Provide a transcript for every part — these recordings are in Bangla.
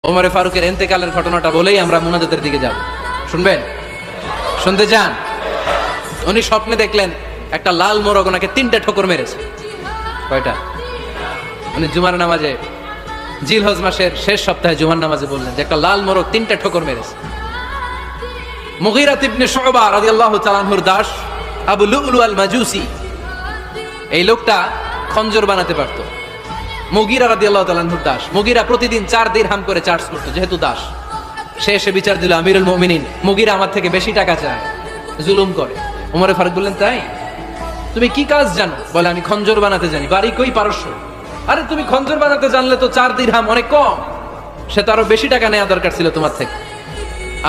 ওমরে ফারুকের ইন্তেকালের ঘটনাটা বলেই আমরা মুনাজাতের দিকে যাব। শুনবেন? শুনতে চান? উনি স্বপ্নে দেখলেন একটা লাল মোরগ ওনাকে 3টা ঠোকর মেরেছে। কয়টা? উনি জুমার নামাজে, জিলহজ মাসের শেষ সপ্তাহে জুমার নামাজে বললেন যে একটা লাল মোরগ 3টা ঠোকর মেরেছে। মুগীরা ইবনে শুবা রাদিয়াল্লাহু তাআলা আনহুর দাস আবু লুলু আল মাজুসি, এই লোকটা খঞ্জর বানাতে পারতো। মুগীরা রাদিয়াল্লাহু তাআলা আনহুর দাস। মুগীরা প্রতিদিন 4 দিরহাম করে চার্জ করতো, যেহেতু দাস। সে এসে বিচার দিল, আমিরুল মুমিনিন, মুগীরা আমার থেকে বেশি টাকা চায়, জুলুম করে। ওমরে ফারুক বললেন, তাই? তুমি কি কাজ জানো? বলে, আমি খঞ্জর বানাতে জানি। বাড়ি কই? পারস্য। আরে তুমি খঞ্জর বানাতে জানলে তো 4 দিরহাম অনেক কম, সে তো আরো বেশি টাকা নেওয়া দরকার ছিল তোমার থেকে।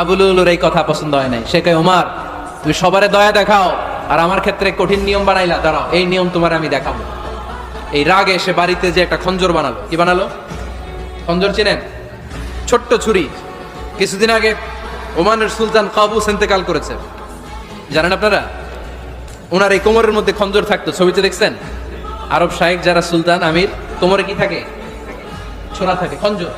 আবু লুলুর এই কথা পছন্দ হয় নাই। সে কয়, ওমর, তুমি সবারে দয়া দেখাও আর আমার ক্ষেত্রে কঠিন নিয়ম বানাইলা, দাঁড়াও, এই নিয়ম তোমার আমি দেখাবো। এই রাগে সে বাড়িতে যে একটা খঞ্জর বানালো। কি বানালো? খঞ্জর চেনেন? ছোট্ট ছুরি। কিছুদিন আগে ওমানের সুলতান কাবুস ইন্তেকাল করেছে, জানেন আপনারা? ওনার এই কোমরের মধ্যে খঞ্জর থাকতো, ছবিতে দেখছেন? আরব শায়েখ যারা সুলতান, আমির, কোমরে কি থাকে? ছোরা থাকে, খঞ্জর।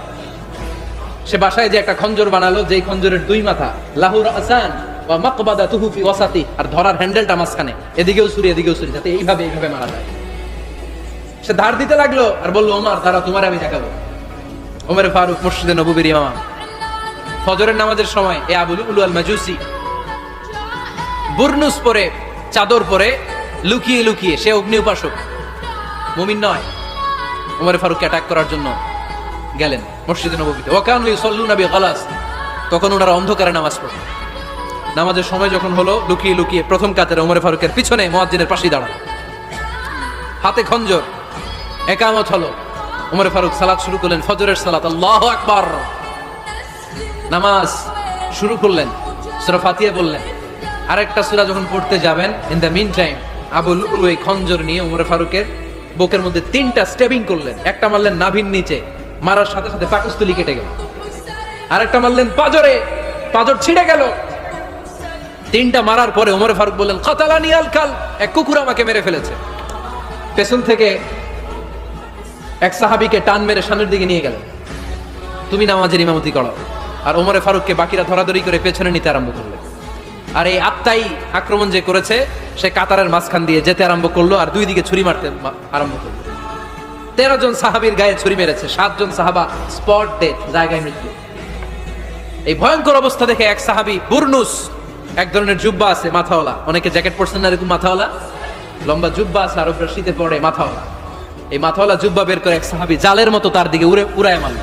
সে বাসায় যে একটা খঞ্জর বানালো, যেই খঞ্জরের 2 মাথা, লাহুর আসান ওয়া মাকবাদাতুহু ফি ওয়াসাতি, আর ধরার হ্যান্ডেলটা মাঝখানে, এদিকেও ছুরি এদিকেও ছুরি, যাতে এইভাবে মারা যায়। সে ধার দিতে লাগলো আর বললো, ওমর দাঁড়া, তোমার আমি দেখাবো। ওমর ফারুক মসজিদে নববীর ইমাম, ফজরের নামাজের সময় এ আবু লুলু আল মাজুসি বুরনুস পরে, চাদর পরে, লুকিয়ে লুকিয়ে, সে অগ্নি উপাসক, মুমিন নয়। ওমর ফারুককে অ্যাটাক করার জন্য গেলেন মসজিদে নববীতে। ওয়াকানু ইউসাল্লুনা বিগালাস, তখন ওনারা অন্ধকারে নামাজ পড়তেন। নামাজের সময় যখন হলো, লুকিয়ে লুকিয়ে প্রথম কাতারে ওমর ফারুকের পিছনে মুয়াজ্জিনের পাশেই দাঁড়ানো, হাতে খঞ্জর। একামত হলো, ওমর ফারুক সালাত শুরু করলেন, ফজরের সালাত, আল্লাহু আকবার। নামাজ শুরু করলেন, সূরা ফাতিহা বললেন। আরেকটা সূরা যখন পড়তে যাবেন, in the meantime Abu Lulu এই খঞ্জর নিয়ে ওমর ফারুকের বুকের মধ্যে 3টা স্টেবিং করলেন। একটা মারলেন নাভির নিচে, মারার সাথে সাথে পাকস্থলী কেটে গেল। আরেকটা মারলেন পাজরে, পাজর ছিঁড়ে গেল। 3টা মারার পরে ওমর ফারুক বললেন, কাতালানি আল কাল, এক কুকুর আমাকে মেরে ফেলেছে। পেছন থেকে এক সাহাবীকে টান মেরে সামনের দিকে নিয়ে গেল, তুমি নামাজের ইমামতি করো। আর ওমর ফারুককে বাকিরা ধরাধরি করে পেছনে নিতে আরম্ভ করলেন। আর এই আত্মাই আক্রমণ যে করেছে, সে কাতারের মাঝখান দিয়ে যেতে আরম্ভ করলো আর 2 দিকে ছুরি মারতে আরম্ভ করলো। 13 জন সাহাবীর গায়ে ছুরি মেরেছে, 7 জন সাহাবা স্পট ডেথ, জায়গায় মৃত্যু। এই ভয়ঙ্কর অবস্থা দেখে এক সাহাবী, বুরনুস, এক ধরনের জুব্বা আছে মাথাওয়ালা, অনেকে জ্যাকেট পরছেন না এরকম মাথাওয়ালা, লম্বা জুব্বা আছে, আর উপরে শীতে পড়ে মাথাওয়ালা, এই মাথাওয়ালা জুব্বা বের করে এক সাহাবী জালের মতো তার দিকে উড়ায় মারল।